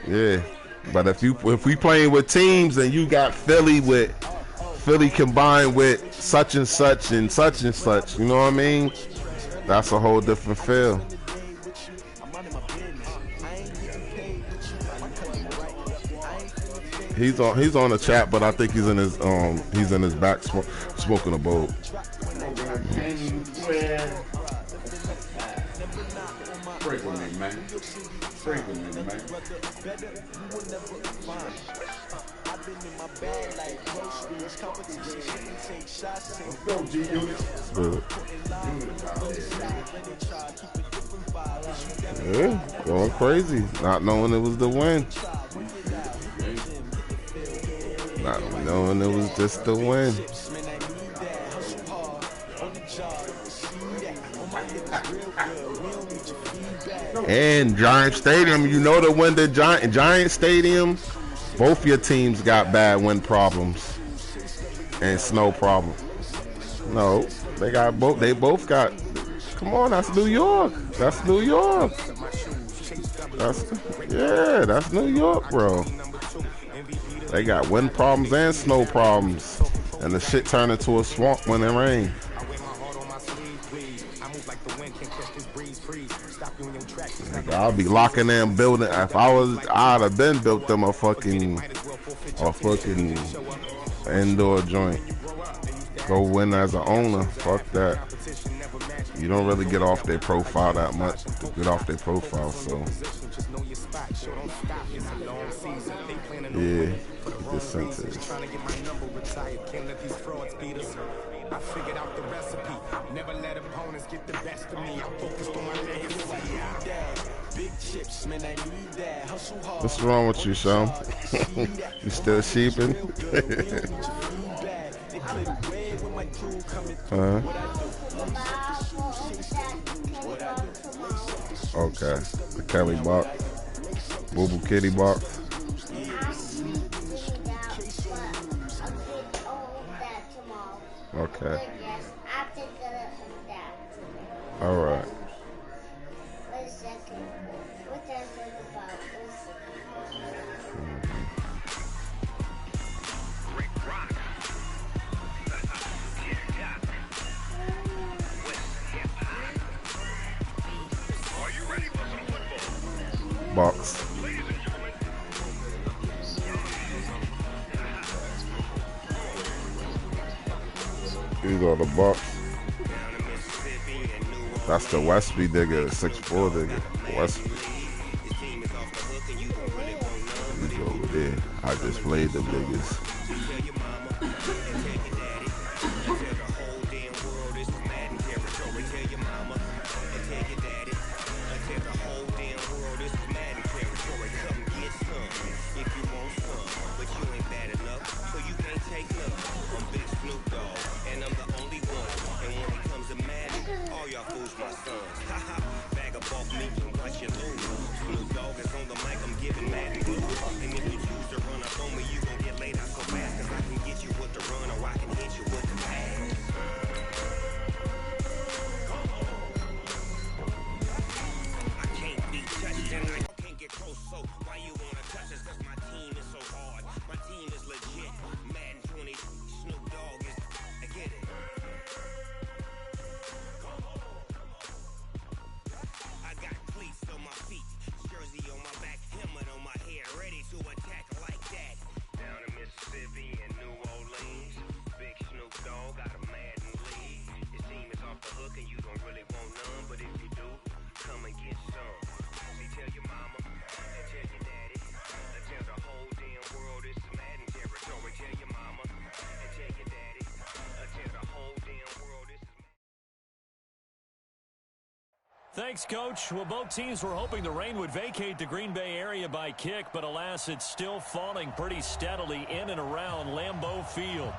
Yeah, but if we playing with teams and you got Philly combined with such and such and such and such, you know what I mean? That's a whole different feel. He's on the chat, but I think he's in his back smoking a bowl. Break with me, man. Break with me, man. Let's go, G Unit. Yeah, going crazy, not knowing it was the win. Not knowing it was just the win. And Giant Stadium, you know, to win the Giant Stadium, both your teams got bad wind problems and snow problems. No, they both got. Come on, that's New York. That's New York. That's New York, bro. They got wind problems and snow problems, and the shit turned into a swamp when it rained. I'll be locking them building. If I'd have been built them a fucking indoor joint. Go win as an owner. Fuck that. You don't really get off their profile that much to get off their profile, so yeah, this sentence. I figured out the recipe. Never let opponents get the best of me. I'm focused on my legacy. What's wrong with you, Sean? You still sheeping? Okay. The Kelly box. Boo Boo Kitty box. Okay. All right. Box. These are the box. That's the Westby digger, 6'4" digger. Westby. These over there. I just played them diggers. Thanks, Coach. Well, both teams were hoping the rain would vacate the Green Bay area by kick, but alas, it's still falling pretty steadily in and around Lambeau Field.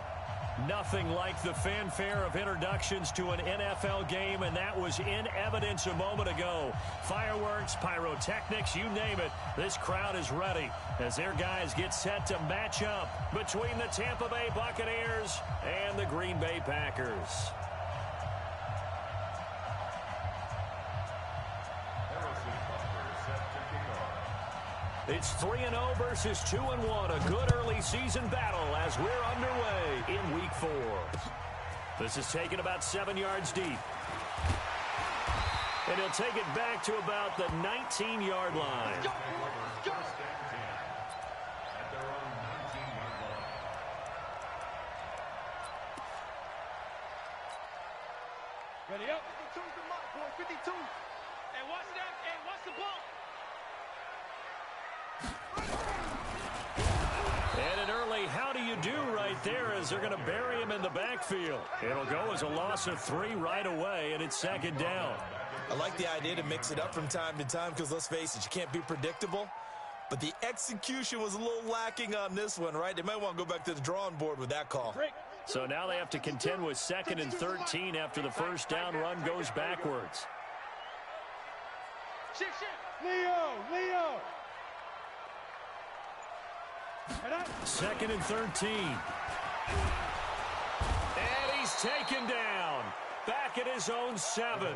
Nothing like the fanfare of introductions to an NFL game, and that was in evidence a moment ago. Fireworks, pyrotechnics, you name it. This crowd is ready as their guys get set to match up between the Tampa Bay Buccaneers and the Green Bay Packers. It's 3-0 versus 2-1. A good early season battle as we're underway in Week 4. This is taken about 7 yards deep. And he'll take it back to about the 19-yard line. Ready up. 52's the mark, boy. 52. And watch that. And watch the ball. And an early how do you do right there as they're going to bury him in the backfield. It'll go as a loss of 3 right away, and it's 2nd down. I like the idea to mix it up from time to time because, let's face it, you can't be predictable. But the execution was a little lacking on this one, right? They might want to go back to the drawing board with that call. So now they have to contend with 2nd and 13 after the first down run goes backwards. Leo. 2nd and 13. And he's taken down. Back at his own 7.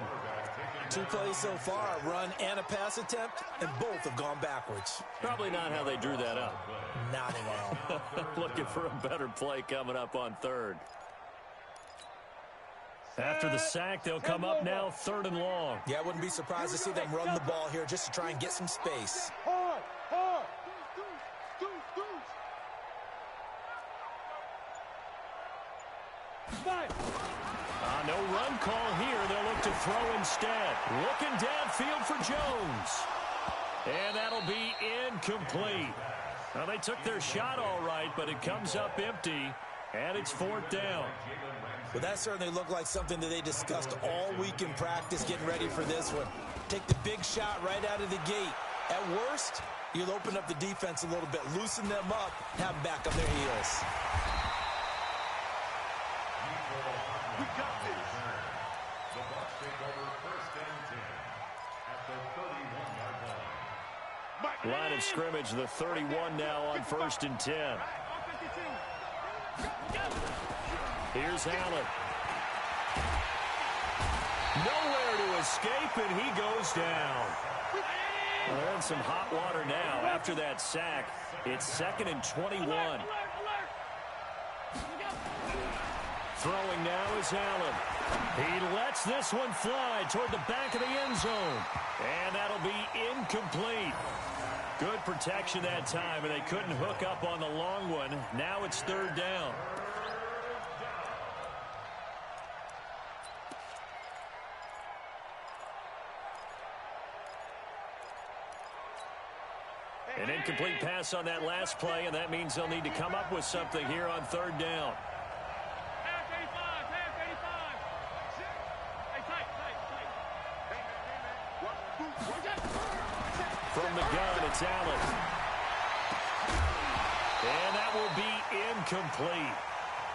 2 plays so far, a run and a pass attempt, and both have gone backwards. Probably not how they drew that up. Not at all. Looking for a better play coming up on 3rd. After the sack, they'll come up now 3rd and long. Yeah, I wouldn't be surprised to see them run the ball here just to try and get some space. Hard. No run call here. They'll look to throw instead. Looking downfield for Jones. And that'll be incomplete. Now, they took their shot all right, but it comes up empty, and it's 4th down. Well, that certainly looked like something that they discussed all week in practice getting ready for this one. Take the big shot right out of the gate. At worst, you'll open up the defense a little bit, loosen them up, have them back on their heels. We got this. The Bucs take over 1st and 10 at the 31-yard line. Line of scrimmage, the 31 now on 1st and 10. Here's Allen. Nowhere to escape, and he goes down. Well, they're in some hot water now after that sack. It's 2nd and 21. Throwing now is Allen. He lets this one fly toward the back of the end zone. And that'll be incomplete. Good protection that time, and they couldn't hook up on the long one. Now it's 3rd down. An incomplete pass on that last play, and that means they'll need to come up with something here on 3rd down. From the gun, it's Allen. And that will be incomplete.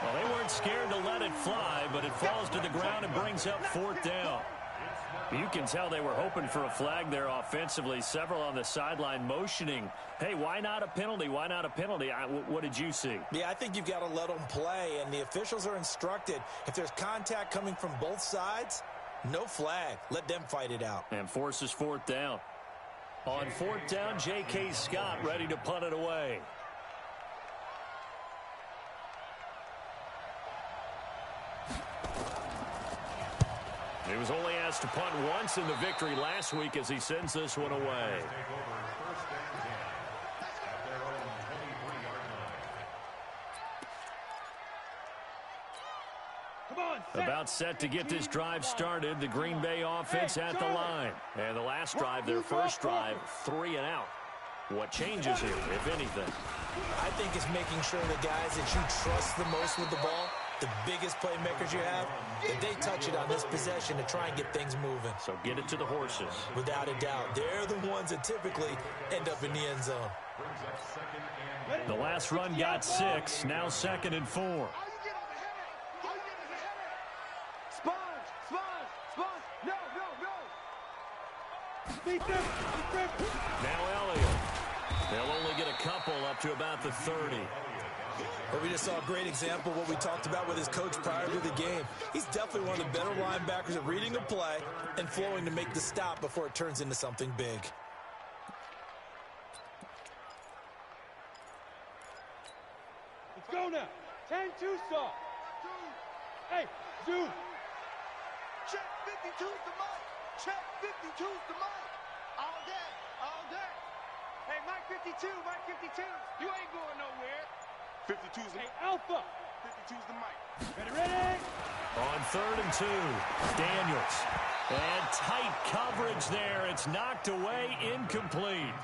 Well, they weren't scared to let it fly, but it falls to the ground and brings up 4th down. You can tell they were hoping for a flag there offensively. Several on the sideline motioning, hey, why not a penalty? Why not a penalty? What did you see? Yeah, I think you've got to let them play, and the officials are instructed. If there's contact coming from both sides, no flag. Let them fight it out. And forces 4th down. On 4th down, J.K. Scott ready to punt it away. He was only asked to punt once in the victory last week as he sends this one away. About set to get this drive started. The Green Bay offense at the line. And the last drive, their first drive, 3 and out. What changes here, if anything? I think it's making sure the guys that you trust the most with the ball, the biggest playmakers you have, that they touch it on this possession to try and get things moving. So get it to the horses. Without a doubt. They're the ones that typically end up in the end zone. The last run got 6. Now 2nd and 4. Now Elliott. They'll only get a couple up to about the 30. But we just saw a great example of what we talked about with his coach prior to the game. He's definitely one of the better linebackers at reading a play and flowing to make the stop before it turns into something big. now. 10-2 soft. Hey, Zoo. Check 52's the mic. Check 52's the mic. All day, all day. Hey, Mike 52, Mike 52. You ain't going nowhere. 52's the Hey, Alpha. 52's the mic. Ready? On 3rd and 2, Daniels. And tight coverage there. It's knocked away, incomplete.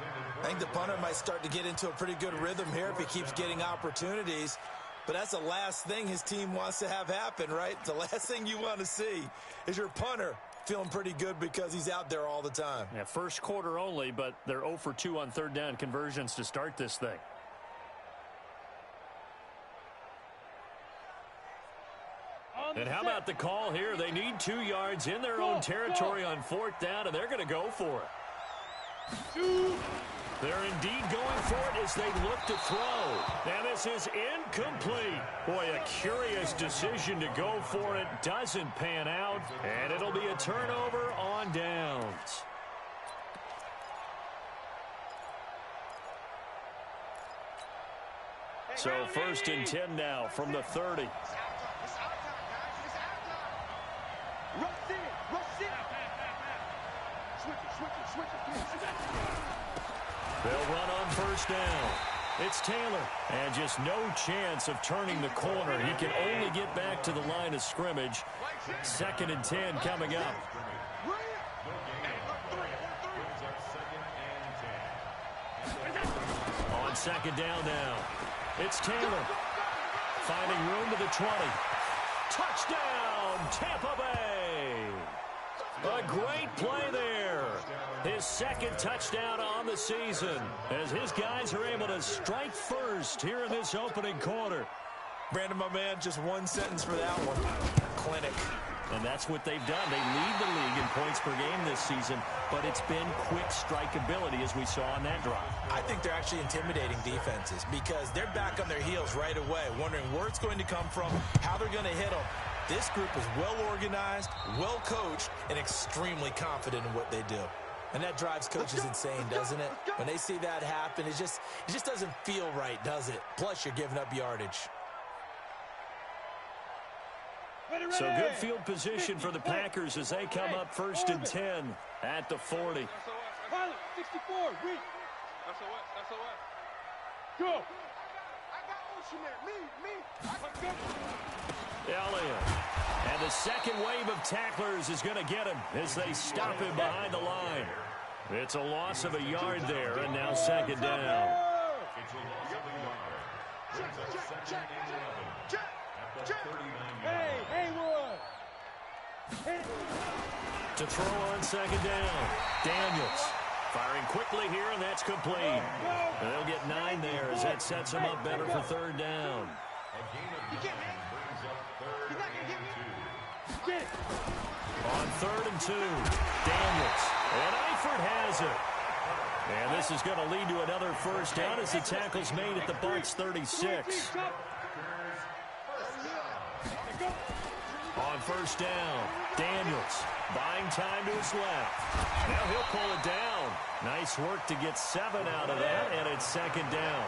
I think the punter might start to get into a pretty good rhythm here if he keeps getting opportunities. But that's the last thing his team wants to have happen, right? The last thing you want to see is your punter feeling pretty good because he's out there all the time. Yeah, first quarter only, but they're 0 for 2 on 3rd down conversions to start this thing. And how about the call here? They need 2 yards in their own territory on 4th down, and they're going to go for it. They're indeed going for it as they look to throw. And this is incomplete. Boy, a curious decision to go for it. Doesn't pan out, and it'll be a turnover on downs. So 1st and 10 now from the 30. They'll run on 1st down. It's Taylor. And just no chance of turning the corner. He can only get back to the line of scrimmage. 2nd and 10 coming up. On 2nd down now. It's Taylor. Finding room to the 20. Touchdown, Tampa Bay. A great play there. His 2nd touchdown on the season as his guys are able to strike first here in this opening quarter. Brandon, my man, just one sentence for that one. Clinic. And that's what they've done. They lead the league in points per game this season, but it's been quick strikeability as we saw on that drive. I think they're actually intimidating defenses because they're back on their heels right away, wondering where it's going to come from, how they're going to hit them. This group is well organized, well coached, and extremely confident in what they do. And that drives coaches insane, doesn't it? When they see that happen, it just doesn't feel right, does it? Plus, you're giving up yardage. So good field position for the Packers as they come up 1st and 10 at the 40. Pilot, 64, reach. Go. I got motion there. Me. Elliott. And the second wave of tacklers is going to get him as they stop him behind the line. It's a loss of a yard there, and now 2nd down. It's a loss of a yard. Brings up 2nd and 11. At the 39 yard. Hey, Haywood. To throw on 2nd down. Daniels firing quickly here, and that's complete. And they'll get 9 there as that sets them up better for 3rd down. A gain of 9 brings up 3rd and 2. Get it. On 3rd and 2, Daniels. And Eifert has it. And this is going to lead to another 1st down as the tackle's made at the Bucs 36. On 1st down, Daniels buying time to his left. Now he'll pull it down. Nice work to get 7 out of that, and it's 2nd down.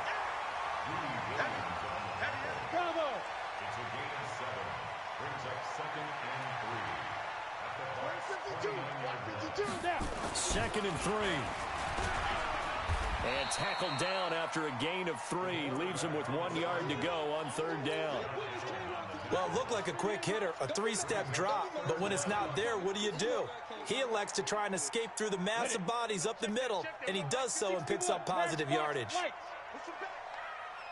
Bravo. It's a gain of 7. Brings up 2nd and 3. At the Bucs now. 2nd and 3. And tackled down after a gain of 3. Leaves him with 1 yard to go on 3rd down. Well, it looked like a quick hitter, a 3-step drop, but when it's not there, what do? He elects to try and escape through the massive bodies up the middle, and he does so and picks up positive yardage.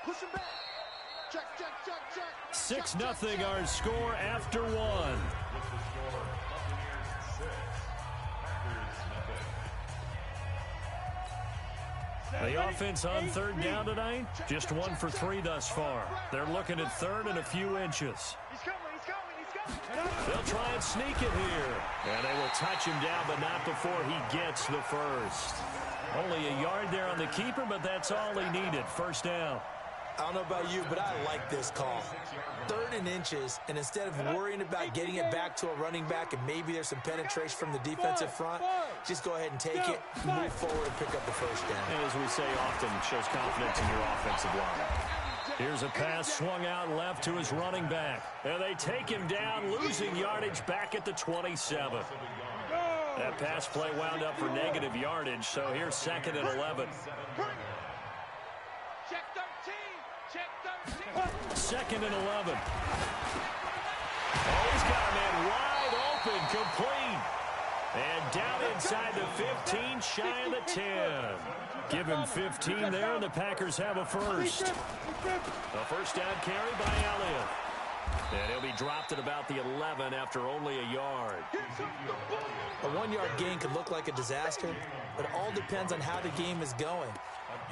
Push him back. Check. 6-0 our score after 1. What's the score? Buccaneers 6. Packers 0. The offense on 3rd down tonight, just 1 for 3 thus far. They're looking at 3rd and a few inches. He's coming. They'll try and sneak it here. And they will touch him down, but not before he gets the 1st. Only a yard there on the keeper, but that's all he needed. 1st down. I don't know about you, but I like this call. 3rd and inches, and instead of worrying about getting it back to a running back and maybe there's some penetration from the defensive front, just go ahead and take it, move forward, and pick up the 1st down. And as we say often, it shows confidence in your offensive line. Here's a pass swung out left to his running back. And they take him down, losing yardage back at the 27. That pass play wound up for negative yardage, so here's 2nd and 11. Check 13. Check 13. 2nd and 11. Oh, he's got a man wide open, complete. And down inside the 15, shy of the 10. Give him 15 there, and the Packers have a first. A first down carry by Elliott. And he'll be dropped at about the 11 after only a yard. A 1-yard gain could look like a disaster, but it all depends on how the game is going.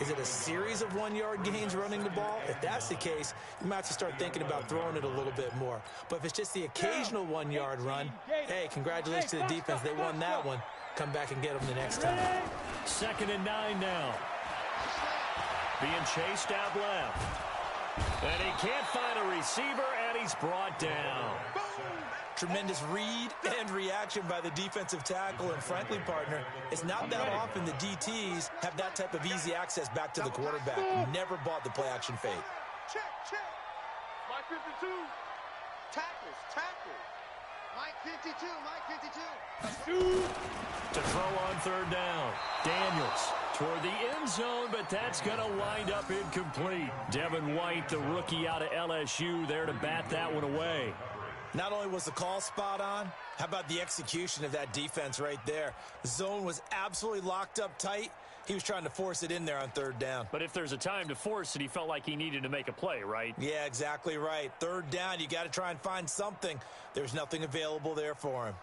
Is it a series of 1-yard gains running the ball? If that's the case, you might have to start thinking about throwing it a little bit more. But if it's just the occasional 1-yard run, hey, congratulations to the defense. They won that one. Come back and get them the next time. 2nd and 9 now. Being chased out left. And he can't find a receiver, and he's brought down. Tremendous read and reaction by the defensive tackle, and frankly, partner, it's not that often the DTs have that type of easy access back to the quarterback. Never bought the play-action fake. Check, check. Mike 52. Tackles, tackles. Mike 52, Mike 52. To throw on 3rd down. Daniels toward the end zone, but that's going to wind up incomplete. Devin White, the rookie out of LSU, there to bat that one away. Not only was the call spot on, how about the execution of that defense right there? The zone was absolutely locked up tight. He was trying to force it in there on 3rd down. But if there's a time to force it, he felt like he needed to make a play, right? Yeah, exactly right. 3rd down, you got to try and find something. There's nothing available there for him.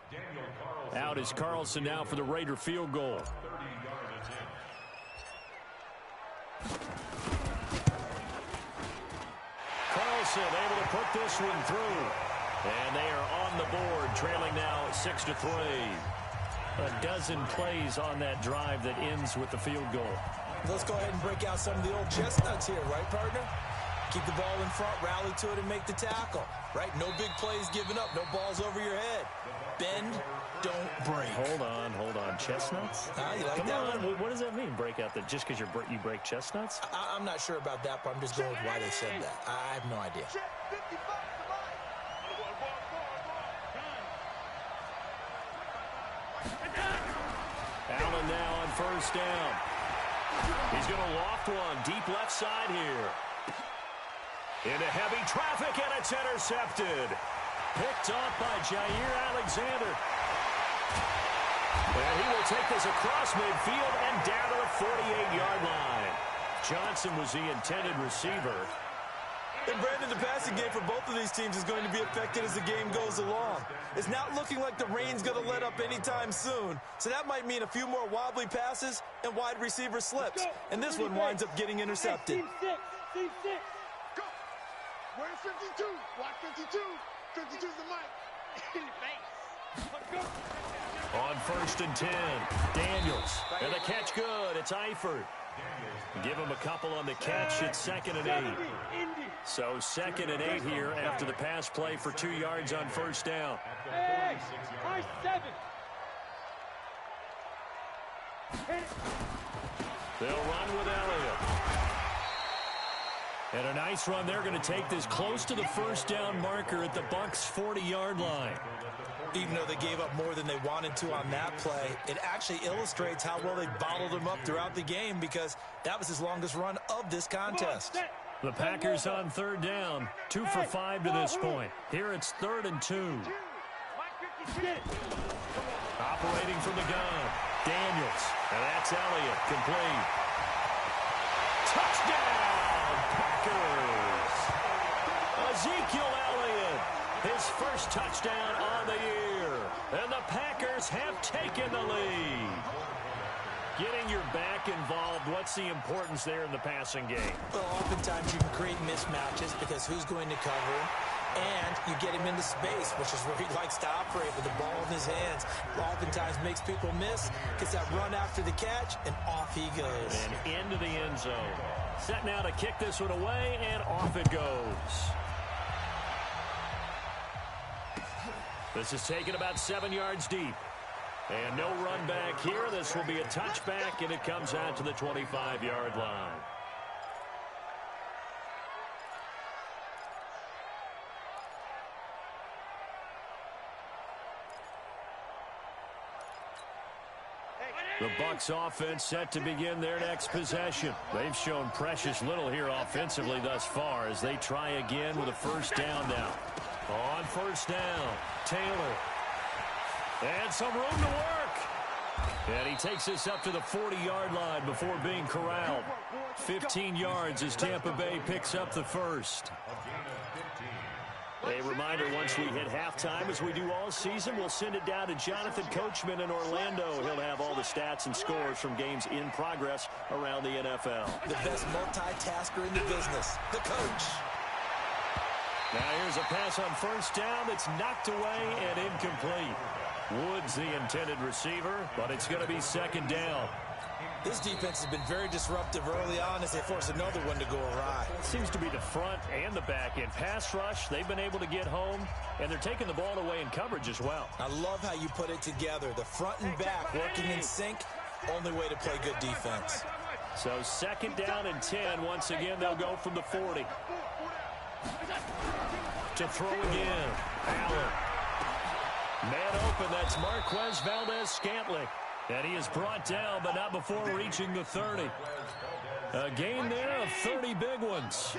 Out is Carlson now for the Raider field goal. Carlson able to put this one through. And they are on the board, trailing now 6-3. A dozen plays on that drive that ends with the field goal. Let's go ahead and break out some of the old chestnuts here, right, partner? Keep the ball in front, rally to it, and make the tackle, right? No big plays given up, no balls over your head. Bend, don't break. Hold on. Chestnuts? You like Come that on. one? What does that mean, break out? That just because you break chestnuts? I'm not sure about that, but I'm just going with why they said that. I have no idea. Check 55 to Mike. Allen now on 1st down. He's going to loft one deep left side here. Into heavy traffic, and it's intercepted. Picked off by Jair Alexander. And he will take this across midfield and down to the 48-yard line. Johnson was the intended receiver. And Brandon, the passing game for both of these teams is going to be affected as the game goes along. It's not looking like the rain's going to let up anytime soon. So that might mean a few more wobbly passes and wide receiver slips. And this one winds up getting intercepted. Team 6. Team 6. Go. Where's 52? Watch 52. 52's the Mike. In the face. Let's go. On 1st and 10, Daniels. And the catch good. It's Eifert. Give him a couple on the catch. It's 2nd and 8. So 2nd and 8 here after the pass play for 2 yards on 1st down. Hey, high 7. They'll run with Elliott. And a nice run. They're going to take this close to the 1st down marker at the Bucs' 40-yard line. Even though they gave up more than they wanted to on that play, it actually illustrates how well they bottled him up throughout the game because that was his longest run of this contest. The Packers on 3rd down, 2 for 5 to this point. Here it's 3rd and 2. Operating from the gun, Daniels, and that's Elliott, complete. Touchdown, Packers! Ezekiel Elliott, his first touchdown on the year, and the Packers have taken the lead. Getting your back involved, what's the importance there in the passing game? Well, oftentimes you can create mismatches because who's going to cover him? And you get him into space, which is where he likes to operate with the ball in his hands. Oftentimes makes people miss, gets that run after the catch, and off he goes. And into the end zone. Set now to kick this one away, and off it goes. This is taken about 7 yards deep. And no run back here. This will be a touchback, and it comes out to the 25-yard line. The Bucs offense set to begin their next possession. They've shown precious little here offensively thus far as they try again with a first down now. On first down, Taylor. And some room to work. And he takes this up to the 40-yard line before being corralled. 15 yards as Tampa Bay picks up the first. A reminder, once we hit halftime, as we do all season, we'll send it down to Jonathan Coachman in Orlando. He'll have all the stats and scores from games in progress around the NFL. The best multitasker in the business, the coach. Now here's a pass on first down that's knocked away and incomplete. Woods the intended receiver, but it's going to be second down. This defense has been very disruptive early on as they force another one to go awry. It seems to be the front and the back end. Pass rush, they've been able to get home, and they're taking the ball away in coverage as well. I love how you put it together. The front and back working in sync, only way to play good defense. So second down and 10. Once again, they'll go from the 40. To throw again. Allen. Man open, that's Marquez Valdez-Scantling. And he is brought down, but not before reaching the 30. A gain there of 30 big ones.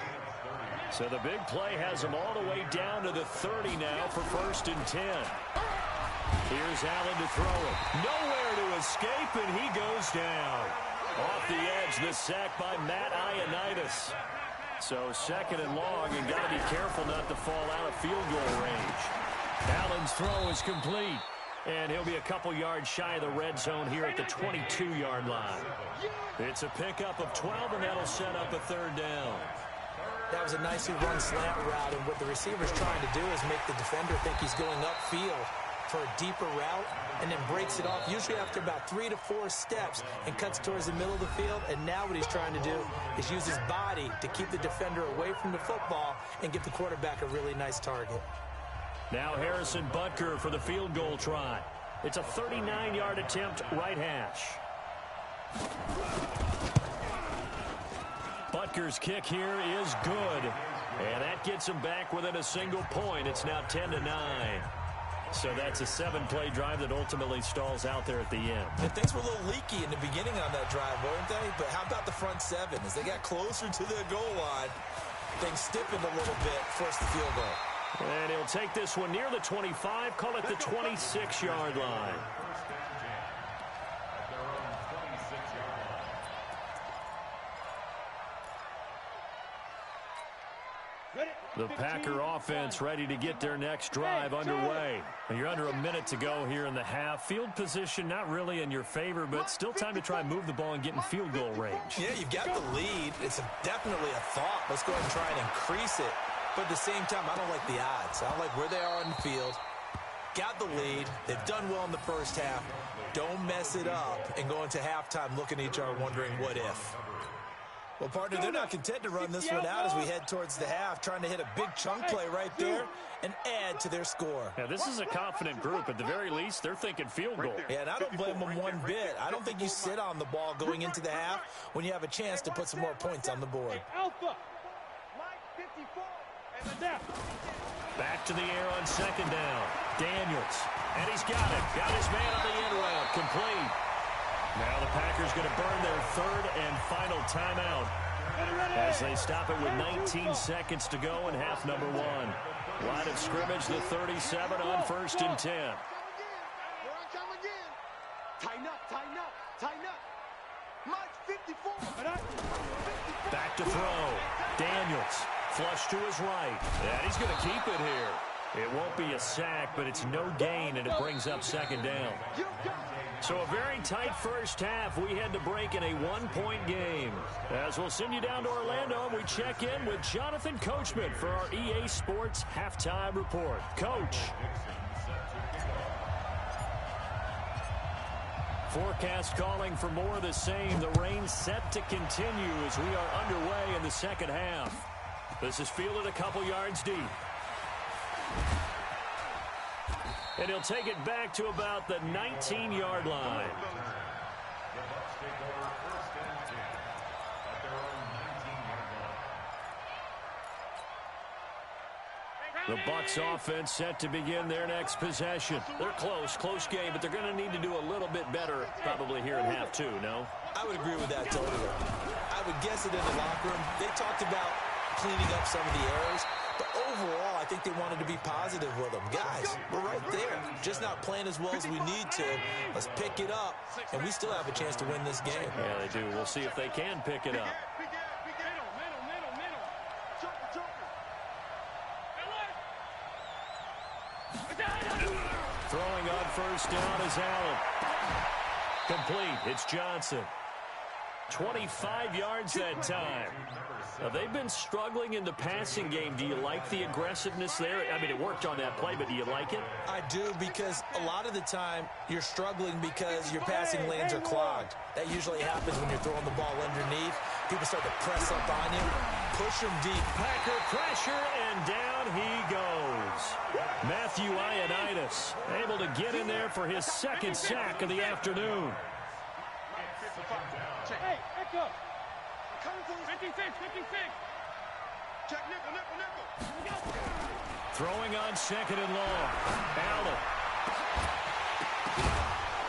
So the big play has him all the way down to the 30 now for first and 10. Here's Allen to throw it. Nowhere to escape, and he goes down. Off the edge, the sack by Matt Ioannidis. So second and long, and got to be careful not to fall out of field goal range. Allen's throw is complete. And he'll be a couple yards shy of the red zone here at the 22-yard line. It's a pickup of 12, and that'll set up a third down. That was a nicely run slant route, and what the receiver's trying to do is make the defender think he's going upfield for a deeper route, and then breaks it off, usually after about 3 to 4 steps, and cuts towards the middle of the field. And now what he's trying to do is use his body to keep the defender away from the football and give the quarterback a really nice target. Now Harrison Butker for the field goal try. It's a 39-yard attempt, right hash. Butker's kick here is good. And that gets him back within a single point. It's now 10-9. So that's a 7-play drive that ultimately stalls out there at the end. And things were a little leaky in the beginning on that drive, weren't they? But how about the front seven? As they got closer to the goal line, things stiffened a little bit, forced the field goal. And he'll take this one near the 25, call it the 26-yard line. The Packer offense ready to get their next drive underway. And you're under a minute to go here in the half. Field position not really in your favor, but still time to try and move the ball and get in field goal range. Yeah, you've got the lead. It's definitely a thought. Let's go ahead and try and increase it. But at the same time, I don't like the odds. I don't like where they are on the field. Got the lead. They've done well in the first half. Don't mess it up and go into halftime looking at each other wondering what if. Well, partner, they're not content to run this one out as we head towards the half, trying to hit a big chunk play right there and add to their score. Yeah, this is a confident group. At the very least, they're thinking field goal. Yeah, and I don't blame them one bit. I don't think you sit on the ball going into the half when you have a chance to put some more points on the board. Alpha. Mike 54. Back to the air on second down. Daniels. And he's got it. Got his man on the end route. Complete. Now the Packers going to burn their third and final timeout as they stop it with 19 seconds to go in half number one. Line of scrimmage, the 37 on first and 10. Here I come again. Tighten up, tighten up, tighten up. Mike 54. Back to throw. Daniels. Flush to his right. And he's going to keep it here. It won't be a sack, but it's no gain, and it brings up second down. So a very tight first half. We had to break in a one-point game. As we'll send you down to Orlando, and we check in with Jonathan Coachman for our EA Sports Halftime Report. Coach. Forecast calling for more of the same. The rain set to continue as we are underway in the second half. This is fielded a couple yards deep. And he'll take it back to about the 19-yard line. The Bucs offense set to begin their next possession. They're close game, but they're going to need to do a little bit better probably here in half two, no? I would agree with that totally. I would guess it in the locker room. They talked about cleaning up some of the errors, but overall, I think they wanted to be positive with them. Guys, we're right there. Just not playing as well as we need to. Let's pick it up, and we still have a chance to win this game. Yeah, they do. We'll see if they can pick it up. Throwing on first down is Allen. Complete. It's Johnson. 25 yards that time. Now, they've been struggling in the passing game. Do you like the aggressiveness there? I mean, it worked on that play, but do you like it? I do, because a lot of the time you're struggling because your passing lanes are clogged. That usually happens when you're throwing the ball underneath. People start to press up on you, push them deep. Packer pressure, and down he goes. Matthew Ioannidis able to get in there for his second sack of the afternoon. Hey, echo. 56. Check nickel. Throwing on second and long. Allen.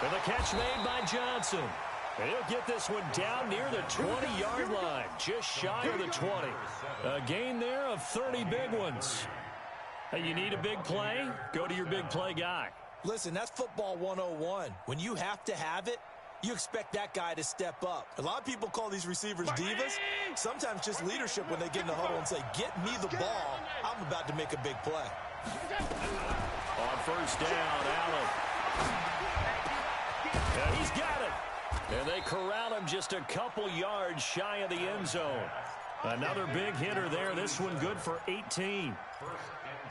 And the catch made by Johnson. And he'll get this one down near the 20-yard line, just shy of the 20. A gain there of 30 big ones. Hey, you need a big play? Go to your big play guy. Listen, that's football 101. When you have to have it, you expect that guy to step up. A lot of people call these receivers divas. Sometimes just leadership when they get in the huddle and say, get me the ball. I'm about to make a big play. On first down, Allen. And he's got it. And they corral him just a couple yards shy of the end zone. Another big hitter there. This one good for 18.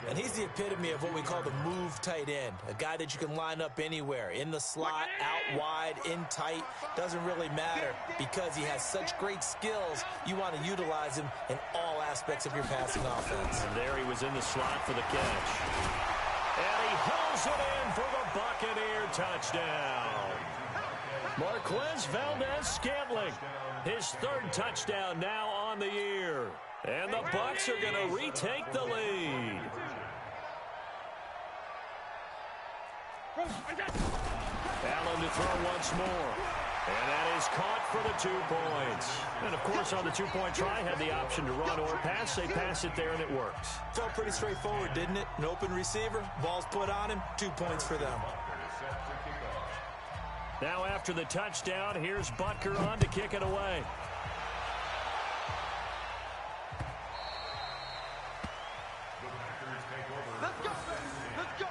And he's the epitome of what we call the move tight end. A guy that you can line up anywhere. In the slot, out wide, in tight. Doesn't really matter because he has such great skills. You want to utilize him in all aspects of your passing offense. And there he was in the slot for the catch. And he hauls it in for the Buccaneer touchdown. Marquez Valdez-Scantling. His third touchdown now on the year. And the Bucs are going to retake the lead. Allen to throw once more. And that is caught for the 2 points. And, of course, on the two-point try, had the option to run or pass. They pass it there, and it works. Felt pretty straightforward, didn't it? An open receiver, ball's put on him, 2 points for them. Now after the touchdown, here's Butker on to kick it away. Let's go.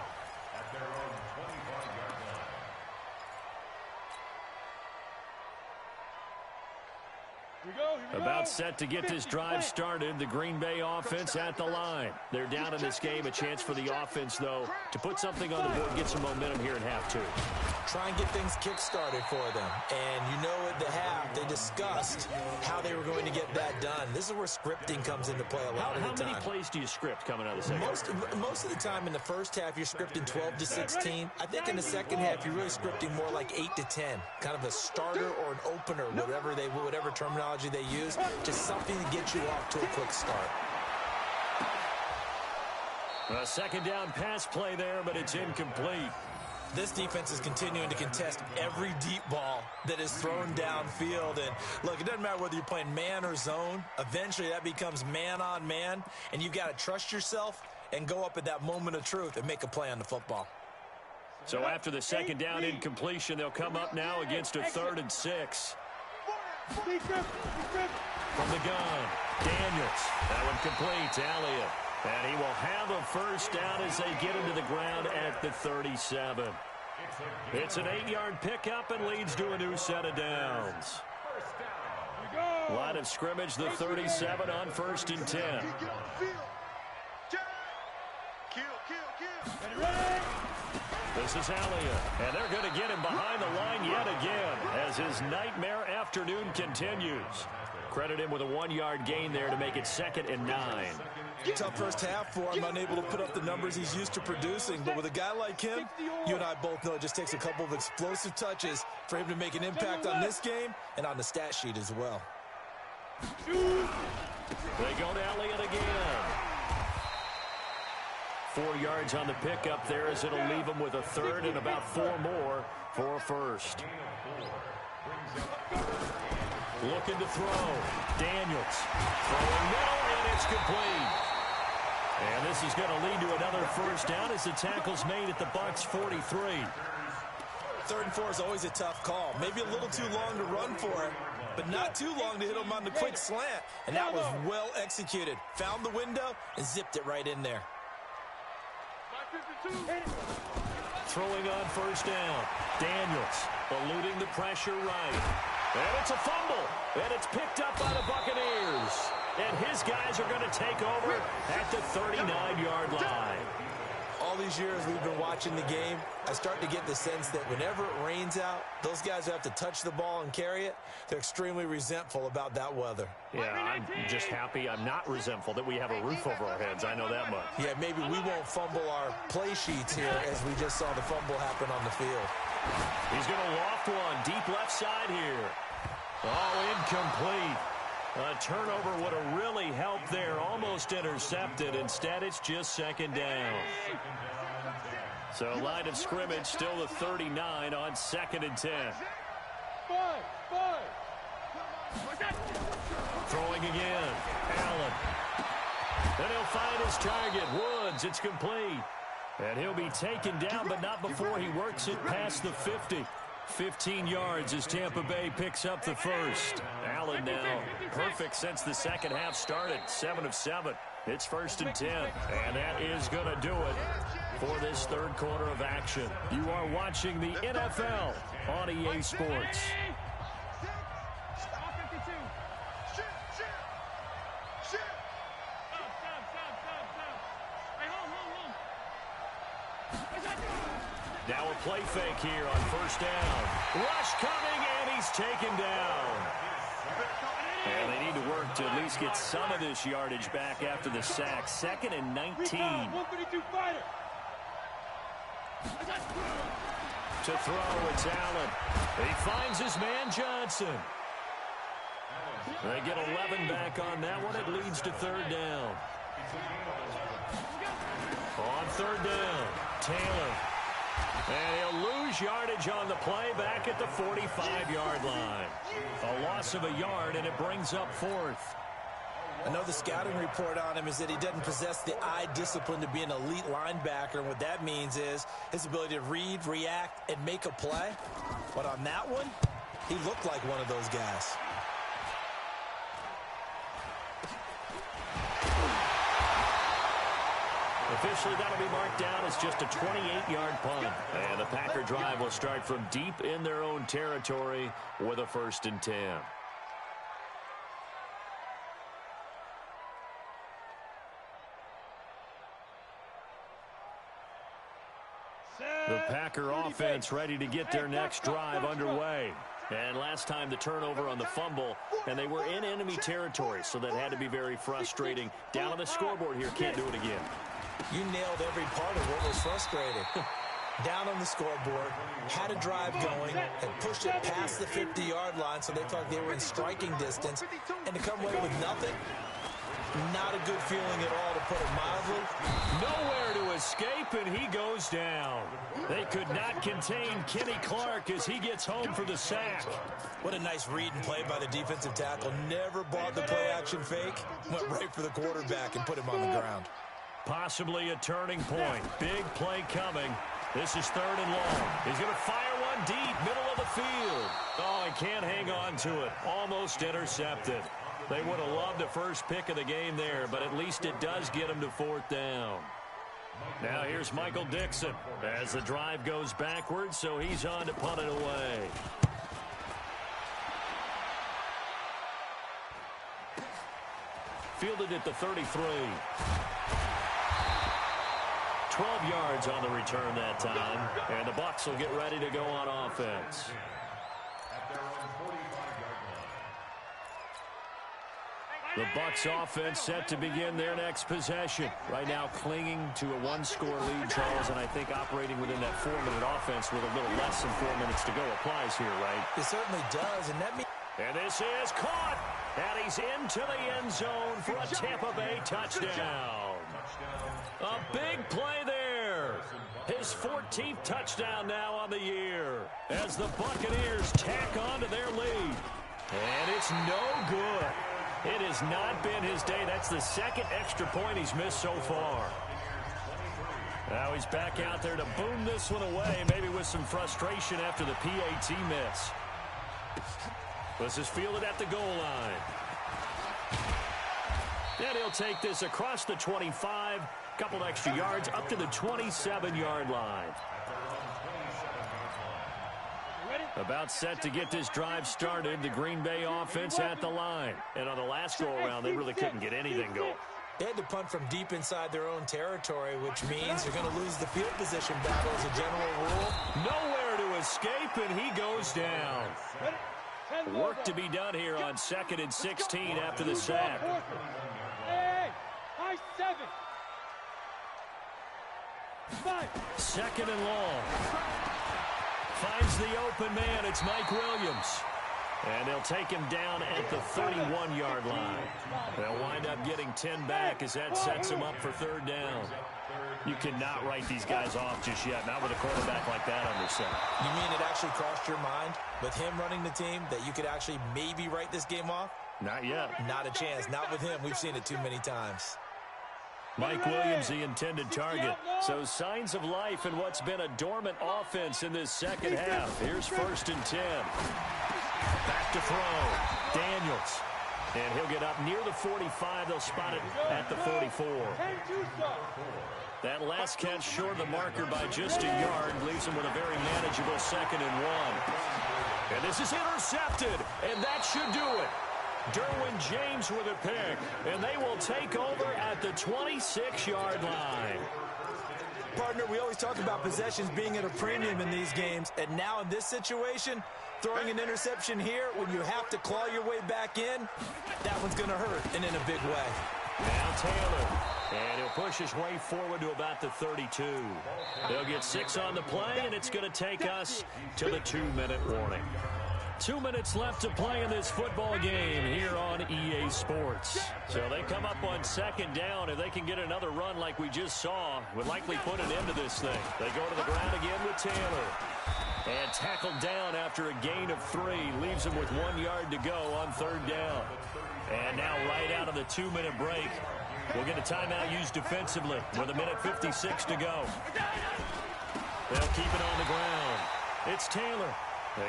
At their own 25-yard line. Here we go. About set to get this drive started. The Green Bay offense at the line. They're down in this game. A chance for the offense, though, to put something on the board, get some momentum here in half two. Try and get things kick-started for them. And you know at the half, they discussed how they were going to get that done. This is where scripting comes into play a lot of the time. How many plays do you script coming out of the second half? Most of the time in the first half, you're scripting 12 to 16. I think in the second half, you're really scripting more like 8 to 10. Kind of a starter or an opener, whatever terminology they use. Just something to get you off to a quick start. A second down pass play there, but it's incomplete. This defense is continuing to contest every deep ball that is thrown downfield. And, look, it doesn't matter whether you're playing man or zone. Eventually, that becomes man-on-man, and you've got to trust yourself and go up at that moment of truth and make a play on the football. So after the second down incompletion, they'll come up now against a 3rd and 6. From the gun, Daniels. That one completes. Elliott. And he will have a first down as they get into the ground at the 37. It's an 8-yard pickup and leads to a new set of downs. Line of scrimmage, the 37 on 1st and 10. This is Elliott, and they're going to get him behind the line yet again as his nightmare afternoon continues. Credit him with a 1-yard gain there to make it 2nd and 9. Tough first half for him, unable to put up the numbers he's used to producing. But with a guy like him, you and I both know it just takes a couple of explosive touches for him to make an impact on this game and on the stat sheet as well. They go to Elliott again. 4 yards on the pickup there, as it'll leave them with a third and about 4 more for a first. Looking to throw. Daniels throwing middle, and it's complete. And this is going to lead to another first down as the tackle's made at the Bucs 43. 3rd and 4 is always a tough call. Maybe a little too long to run for it, but not too long to hit him on the quick slant. And that was well executed. Found the window and zipped it right in there. Throwing on first down. Daniels eluding the pressure right. And it's a fumble. And it's picked up by the Buccaneers. And his guys are going to take over at the 39-yard line. All these years we've been watching the game, I start to get the sense that whenever it rains out, those guys who have to touch the ball and carry it, they're extremely resentful about that weather. Yeah, I'm just happy I'm not resentful that we have a roof over our heads. I know that much. Yeah, maybe we won't fumble our play sheets here as we just saw the fumble happen on the field. He's going to loft one deep left side here. Oh, incomplete. A turnover would have really helped there. Almost intercepted. Instead, it's just 2nd down. So line of scrimmage still the 39 on 2nd and 10. Throwing again. Allen. Then he'll find his target. Woods. It's complete. And he'll be taken down, but not before he works it past the 50. 15 yards as Tampa Bay picks up the first. Allen now perfect since the second half started. 7 of 7. It's 1st and 10. And that is going to do it for this 3rd quarter of action. You are watching the NFL on EA Sports. Now a play fake here on first down. Rush coming, and he's taken down. And they need to work to at least get some of this yardage back after the sack. 2nd and 19. To throw, it's Allen. He finds his man Johnson. They get 11 back on that one. It leads to 3rd down. On 3rd down, Taylor. And he'll lose yardage on the play back at the 45-yard line. A loss of a yard, and it brings up 4th. I know the scouting report on him is that he doesn't possess the eye discipline to be an elite linebacker, and what that means is his ability to read, react, and make a play. But on that one, he looked like one of those guys. Officially, that'll be marked down as just a 28-yard punt. And the Packer drive will start from deep in their own territory with a 1st and 10. The Packer offense ready to get their next drive underway. And last time the turnover on the fumble, and they were in enemy territory, so that had to be very frustrating. Down on the scoreboard here, can't do it again. You nailed every part of what was frustrating. Down on the scoreboard, had a drive going, and pushed it past the 50-yard line so they thought they were in striking distance, and to come away with nothing, not a good feeling at all, to put it mildly. Nowhere to escape, and he goes down. They could not contain Kenny Clark as he gets home for the sack. What a nice read and play by the defensive tackle. Never bought the play-action fake. Went right for the quarterback and put him on the ground. Possibly a turning point. Big play coming. This is 3rd and long. He's going to fire one deep, middle of the field. Oh, he can't hang on to it. Almost intercepted. They would have loved the first pick of the game there, but at least it does get him to 4th down. Now here's Michael Dixon as the drive goes backwards, so he's on to punt it away. Fielded at the 33. 12 yards on the return that time, and the Bucs will get ready to go on offense. The Bucs offense set to begin their next possession. Right now clinging to a 1-score lead, Charles, and I think operating within that 4-minute offense with a little less than 4 minutes to go applies here, right? It certainly does, and that means And this is caught. And he's into the end zone for a Tampa Bay touchdown. A big play there. His 14th touchdown now on the year as the Buccaneers tack on to their lead. And it's no good. It has not been his day. That's the second extra point he's missed so far. Now he's back out there to boom this one away, maybe with some frustration after the PAT miss. This is fielded at the goal line. And he'll take this across the 25, couple extra yards up to the 27-yard line. About set to get this drive started, the Green Bay offense at the line. And on the last go-around, they really couldn't get anything going. They had to punt from deep inside their own territory, which means they're going to lose the field position battle as a general rule. Nowhere to escape, and he goes down. Work to be done here on 2nd and 16 after the sack. Second and long. Finds the open man. It's Mike Williams. And they'll take him down at the 31-yard line. They'll wind up getting 10 back as that sets him up for 3rd down. You cannot write these guys off just yet, not with a quarterback like that under center. You mean it actually crossed your mind with him running the team that you could actually maybe write this game off? Not yet. Not a chance. Not with him. We've seen it too many times. Mike Williams, the intended target. So signs of life in what's been a dormant offense in this second half. Here's 1st and 10. Back to throw. Daniels. And he'll get up near the 45. They'll spot it at the 44. That last catch short of the marker by just a yard leaves him with a very manageable 2nd and 1. And this is intercepted. And that should do it. Derwin James with a pick, and they will take over at the 26-yard line. Partner, we always talk about possessions being at a premium in these games, and now in this situation, throwing an interception here when you have to claw your way back in, that one's going to hurt, and in a big way. Now Taylor, and he'll push his way forward to about the 32. They'll get 6 on the play, and it's going to take us to the 2-minute warning. 2 minutes left to play in this football game here on EA Sports. So they come up on 2nd down. If they can get another run like we just saw, would likely put an end to this thing. They go to the ground again with Taylor. And tackled down after a gain of 3. Leaves him with 1 yard to go on 3rd down. And now right out of the 2-minute break, we'll get a timeout used defensively with 1:56 to go. They'll keep it on the ground. It's Taylor.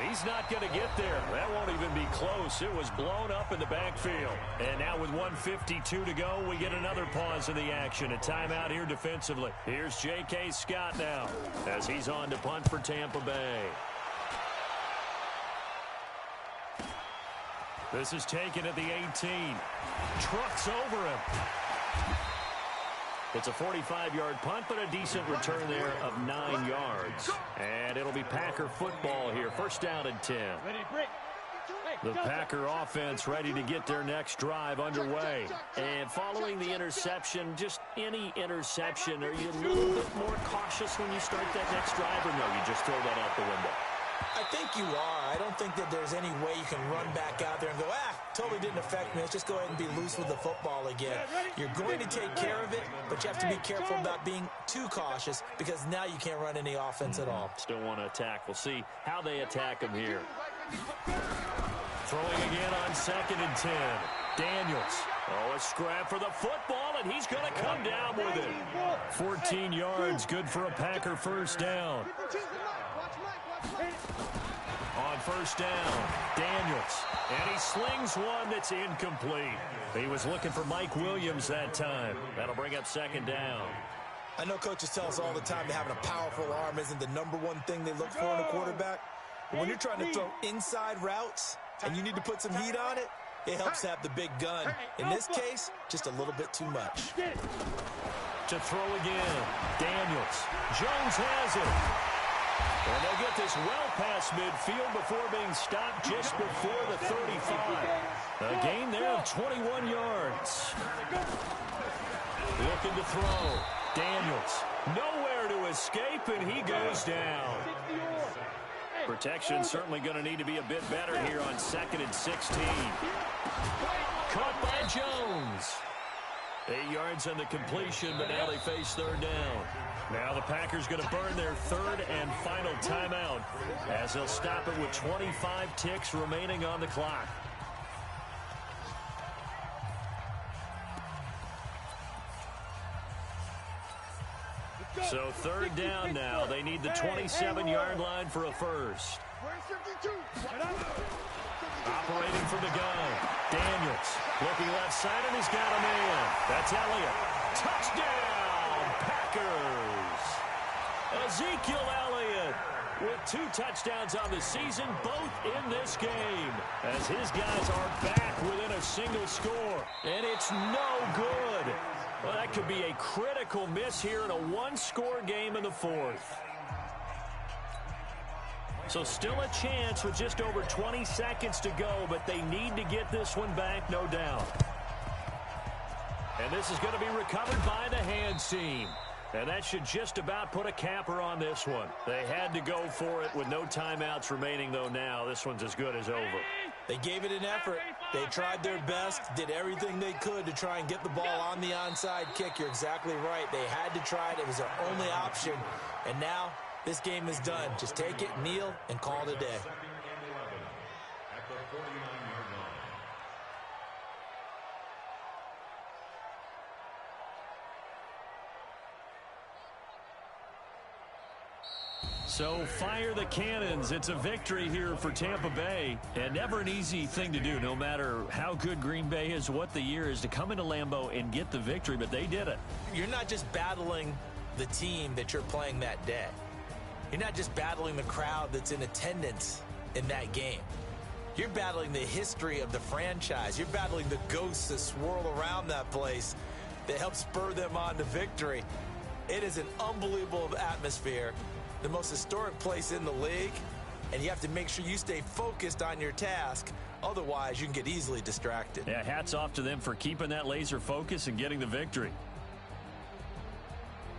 He's not going to get there. That won't even be close. It was blown up in the backfield. And now with 1:52 to go, we get another pause in the action. A timeout here defensively. Here's J.K. Scott now as he's on to punt for Tampa Bay. This is taken at the 18. Trucks over him. It's a 45-yard punt, but a decent return there of 9 yards. And it'll be Packer football here. 1st down and 10. The Packer offense ready to get their next drive underway. And following the interception, just any interception, are you a little bit more cautious when you start that next drive, or no, you just throw that out the window? I think you are. I don't think that there's any way you can run back out there and go, totally didn't affect me. Let's just go ahead and be loose with the football again. You're going to take care of it, but you have to be careful about being too cautious because now you can't run any offense at all. Still want to attack. We'll see how they attack him here. Throwing again on 2nd and 10. Daniels. Oh, a scrap for the football, and he's going to come down with it. 14 yards, good for a Packer 1st down. On 1st down, Daniels. And he slings one that's incomplete. He was looking for Mike Williams that time. That'll bring up 2nd down. I know coaches tell us all the time that having a powerful arm isn't the #1 thing they look for in a quarterback. But when you're trying to throw inside routes and you need to put some heat on it, it helps to have the big gun. In this case, just a little bit too much. To throw again, Daniels. Jones has it. And they'll get this well past midfield before being stopped just before the 35. A gain there of 21 yards. Looking to throw. Daniels. Nowhere to escape, and he goes down. Protection certainly going to need to be a bit better here on 2nd and 16. Caught by Jones. 8 yards on the completion, but now they face 3rd down. Now the Packers going to burn their 3rd and final timeout as they'll stop it with 25 ticks remaining on the clock. So 3rd down now. They need the 27-yard line for a first. Operating from the gun. Daniels looking left side, and he's got a man. That's Elliott. Touchdown, Packers. Ezekiel Elliott with 2 touchdowns on the season, both in this game, as his guys are back within a single score. And it's no good. Well, that could be a critical miss here in a 1-score game in the 4th. So still a chance with just over 20 seconds to go, but they need to get this one back, no doubt. And this is going to be recovered by the hands team. And that should just about put a capper on this one. They had to go for it with no timeouts remaining, though now. This one's as good as over. They gave it an effort. They tried their best, did everything they could to try and get the ball on the onside kick. You're exactly right. They had to try it. It was their only option. And now this game is done. Just take it, kneel, and call it a day. So fire the cannons. It's a victory here for Tampa Bay. And never an easy thing to do, no matter how good Green Bay is, what the year is, to come into Lambeau and get the victory. But they did it. You're not just battling the team that you're playing that day. You're not just battling the crowd that's in attendance in that game. You're battling the history of the franchise. You're battling the ghosts that swirl around that place that help spur them on to victory. It is an unbelievable atmosphere. The most historic place in the league, and you have to make sure you stay focused on your task. Otherwise, you can get easily distracted. Yeah, hats off to them for keeping that laser focus and getting the victory.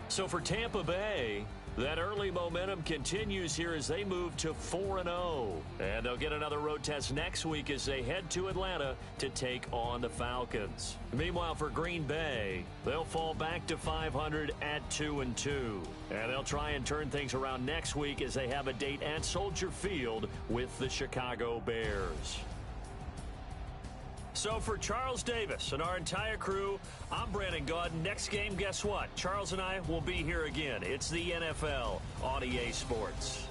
So for Tampa Bay, that early momentum continues here as they move to 4-0. And they'll get another road test next week as they head to Atlanta to take on the Falcons. Meanwhile, for Green Bay, they'll fall back to 500 at 2-2. And they'll try and turn things around next week as they have a date at Soldier Field with the Chicago Bears. So for Charles Davis and our entire crew, I'm Brandon Gaudin. Next game, guess what? Charles and I will be here again. It's the NFL on EA Sports.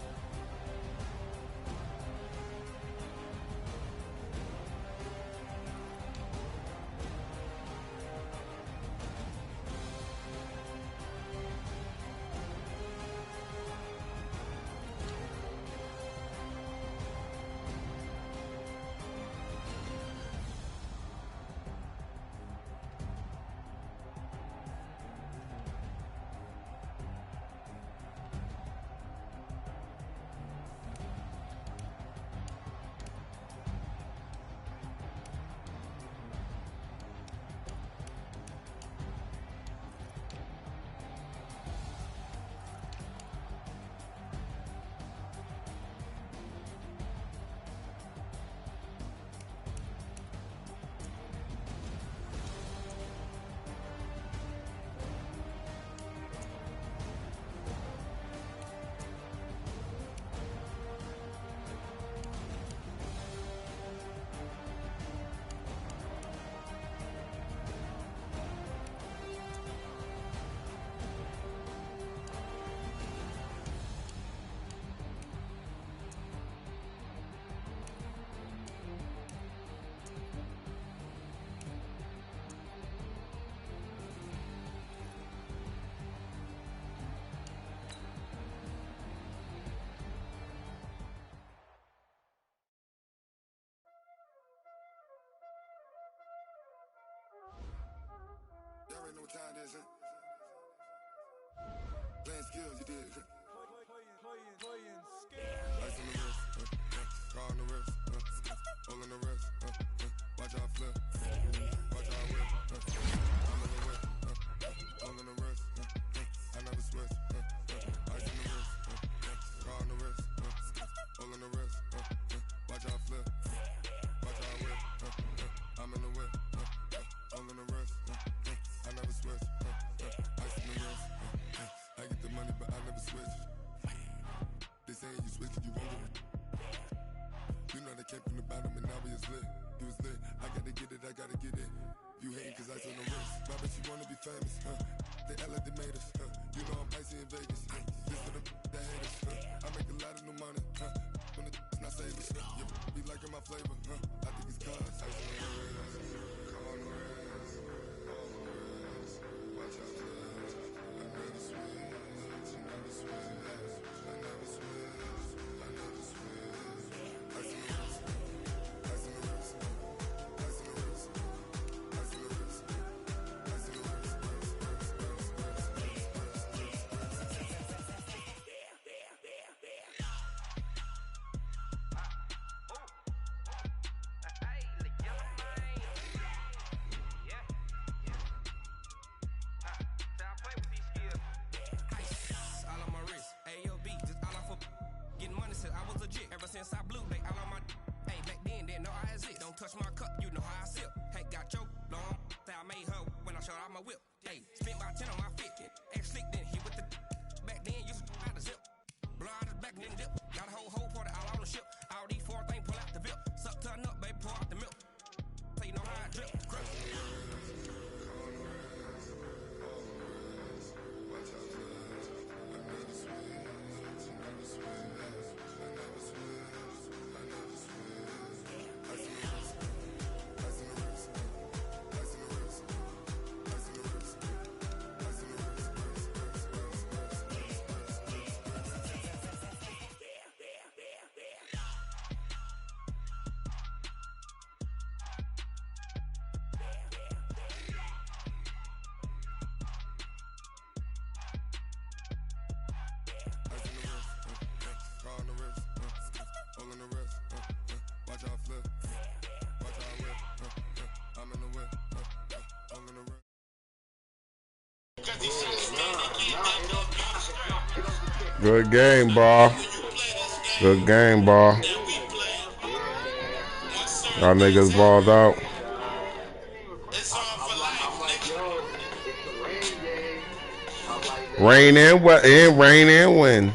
Y'all already know what time it is, huh? Playing skills, you did. Playing skills. Ice on the wrist, car on the wrist, hole on the wrist, watch out flip, watch out whip, I'm in the whip, hole on the wrist, I never switch, ice on the wrist, car on the wrist, hole on all in the rest. I never switch. Ice in the rest. I get the money, but I never switch. They saying you switch, you won't get it. You know they came from the bottom and now we is lit. You was lit. I gotta get it, I gotta get it. You hating cause ice on the wrist. My bitch, you wanna be famous. They act like they made us. You know I'm icy in Vegas. This for the that hate us. I make a lot of new money. When it's not savings. You be liking my flavor. I think it's cause ice on the wrist. Come on the wrist. All the wrist. Watch out for this. I never switch. I never switch. I never switch. I never switch. Ice on the wrist. Ice on the wrist. Ice on the wrist. Ice on the wrist. Ice on the wrist. All on my wrist, AOB, just all off of getting money since I was legit. Ever since I blew, they all on my. Hey, back then, didn't know I exist. Don't touch my cup, you know how I sip. Hey, got choked, long. Say I made her when I showed out my whip. Hey, spent about 10 on my fit. Ex slick, then hit with the. Back then, used to out the zip. Blow out his back, then dip. Got a whole party all on the ship. All these four things pull out the VIP. Suck, turn up, baby, pour out the milk. So you know how I drip. Crush. Good game, ball. Good game, ball. Y'all niggas balled out. Rain and win.